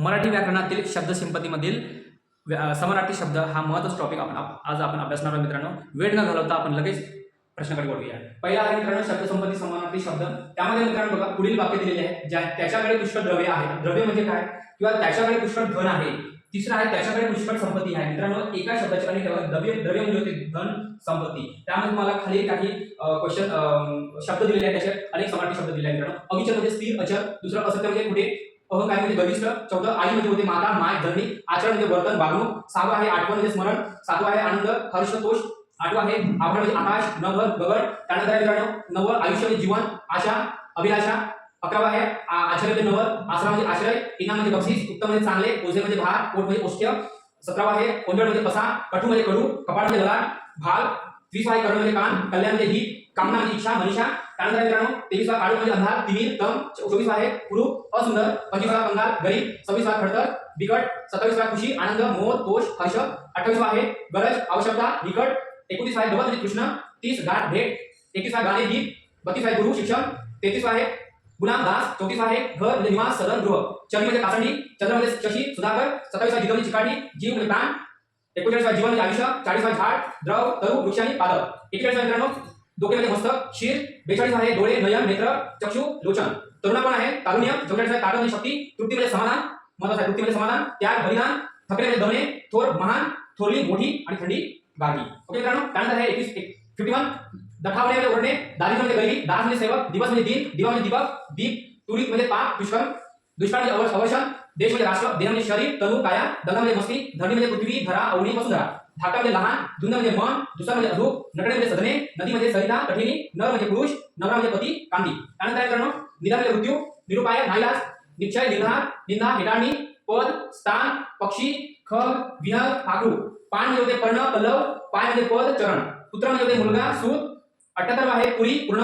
मराठी व्याकरणातील शब्दसंपत्तीमधील समानार्थी शब्द हा महत्त्वाचा टॉपिक आज आपण अभ्यासणार आहोत मित्रांनो. वेळ न घालवता आपण लगेच प्रश्नाकडे वळूया. पहिला आहे मित्रांनो शब्दसंपत्ती समानार्थी शब्द. त्यामध्ये मित्रांनो बघा पुढील वाक्य दिलेले आहे, त्याच्याकडे पुष्कळ द्रव्य आहे. द्रव्य म्हणजे काय? किंवा त्याच्याकडे पुष्कळ धन आहे. तिसरा आहे त्याच्याकडे पुष्कळ संपत्ती आहे. मित्रांनो एका शब्दाचे अनेक द्रव्य म्हणजे होते धन, संपत्ती. त्यामध्ये मला खाली काही क्वेश्चन शब्द दिलेले आहेत, त्याच्यात अनेक समानार्थी शब्द दिले आहेत मित्रांनो. अविचल म्हणजे स्थिर, अचल. दुसरं असत्य म्हणजे कुठे, अहंकार म्हणजे गर्विष्ठ. चौथं आई म्हणजे होते माता, माय, धरणी. आचरण म्हणजे वर्तन, वागणूक. सहावं आहे आठवण म्हणजे स्मरण. सातवं आहे आनंद, हर्ष, तोष. आठवं आहे आभाळ म्हणजे आकाश, नभ, गगन. त्यानंतर आहे मित्रांनो नवं आयुष्य म्हणजे जीवन, आशा, अभिलाषा. अकरावा आहे आश्रय म्हणजे नवल, आसरा म्हणजे आश्रय, इनाम म्हणजे बक्षीस, उत्तम म्हणजे चांगले, ओझे म्हणजे भार, पोट म्हणजे औष्ठ्य. 17वा आहे कोंडळ म्हणजे पसा, कटू म्हणजे कडू, कपाळ म्हणजे ललाट, भाग. 20वा आहे कर्ण म्हणजे कान, कल्याण म्हणजे हित, कामना म्हणजे इच्छा, मनीषा. त्यानंतर आहे मित्रांनो 23वा काळू म्हणजे अंधार, तिमिर, तम. 24वा आहे कुरूप, असुंदर. 25वा कंगाल, गरीब. 26वा खडतर, बिकट. 27वा खुशी, आनंद, मोह, तोष, हर्ष. 28वा आहे गरज, आवश्यकता, निकट. 29वा आहे गवत म्हणजे कृष्ण. 30 गाठ, भेट. 31वा गाणे, गीत. 32वा आहे गुरु, शिक्षण. 33वा आहे गुलाम, दास. 34वा आहे घर म्हणजे निवास, सदन, गृह. चरी म्हणजे कासंडी, चंद्र म्हणजे शशी, सुधाकर. 27वा गीत म्हणजे चिकाटी, जीव म्हणजे प्राण. 41वा जीवन म्हणजे आयुष्य. 40वा झाड, द्रव, तरु, वृक्ष आणि पादप. 41वा मित्रांनो डोके म्हणजे मस्तक, शीर. 42वा आहे डोळे, नयन, नेत्र, चक्षु, लोचन. तरुणापण आहे तारुण्य. 44वा ताकद म्हणजे शक्ती. तृप्ती म्हणजे समाधान, महत्वाचं आहे. तृप्ती म्हणजे समाधान, त्याग, बलिदान. थकणे म्हणजे दमणे, थोर, महान, थोरली, मोठी आणि थंडी, गागी. ओके मित्रांनो. त्यानंतर आहे 51 दखावणे म्हणजे ओढणे, दारिद्र्य म्हणजे गरिबी, दास म्हणजे सेवक, दिवस म्हणजे दिन, दिवा म्हणजे दीपक, दीप. तुरीत म्हणजे पाप, दुष्कर्म. दुष्काळ म्हणजे अवर्षण. देश म्हणजे राष्ट्र, देह म्हणजे शरीर, तनु, काया. दंग म्हणजे मस्ती, धरणी म्हणजे पृथ्वी, धरा, अवनी, वसुंधरा. धाकटा म्हणजे लहान, धुंद म्हणजे मन, दुसरा म्हणजे अधूक, नटणे म्हणजे सदने, नदी म्हणजे सरिता, कठिणी, नर म्हणजे पुरुष, नवरा म्हणजे पती, कांदी. त्यानंतर आहे मित्रांनो निदान म्हणजे मृत्यू, निरुपाय, नाईलाज, निश्चय, निर्धार, निंदा, हेटाळणी, पद, स्थान, पक्षी, खग, विहग, पाखरू. पान म्हणजे होते पर्ण, पल्लव. पाय म्हणजे पद, चरण. पुत्र म्हणजे होते मुलगा, सूत. 78वा आहे पुरी, पूर्ण.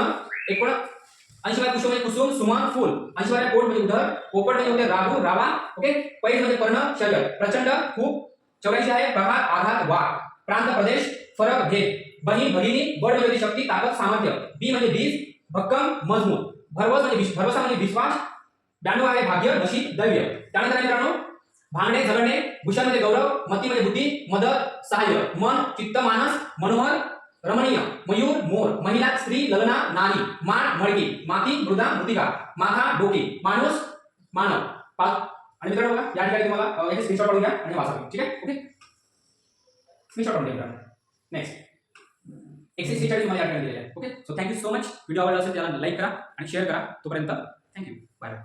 80वा पुष्प म्हणजे कुसुम, सुमन, फूल. 80वा पोट म्हणजे उदर. पोपट म्हणजे होते राहू, रावा. ओके. पैज म्हणजे पर्ण, शरीर. प्रचंड, खूप. 84 आहे प्रहार, आघात, वाघ. प्रांत, प्रदेश, फरक, भेद. बहीण, भगिनी. बळ म्हणजे होते शक्ती, ताकद, सामर्थ्य. बी म्हणजे बीज, भक्कम, मजबूत. भरवस म्हणजे भरवसा म्हणजे विश्वास. 92 आहे भाग्य, नशीब, दैव्य. त्यानंतर आहे मित्रांनो भांगणे, झगडणे. भूषण म्हणजे गौरव, मती म्हणजे बुद्धी, मदत, सहाय्य. मन, चित्त, मानस, मनोहर, रमणीय. मयूर, मोर. महिला, स्त्री, ललना, नारी. मान, मळकी. माती, मृदा, मृतिका. माथा, डोके. माणूस, मानव. आणि मित्रांनो बघा या ठिकाणी तुम्हाला याचे स्क्रीनशॉट काढून घ्या आणि वाचा. ठीक आहे. ओके. स्क्रीनशॉट काढून घ्या. नेक्स्ट एक्सरसाइज 46 तुम्हाला या ठिकाणी दिलेला आहे. Okay. So thank you so much. Video आवडला असेल त्याला लाईक करा आणि शेअर करा. तोपर्यंत थँक्यू. बाय.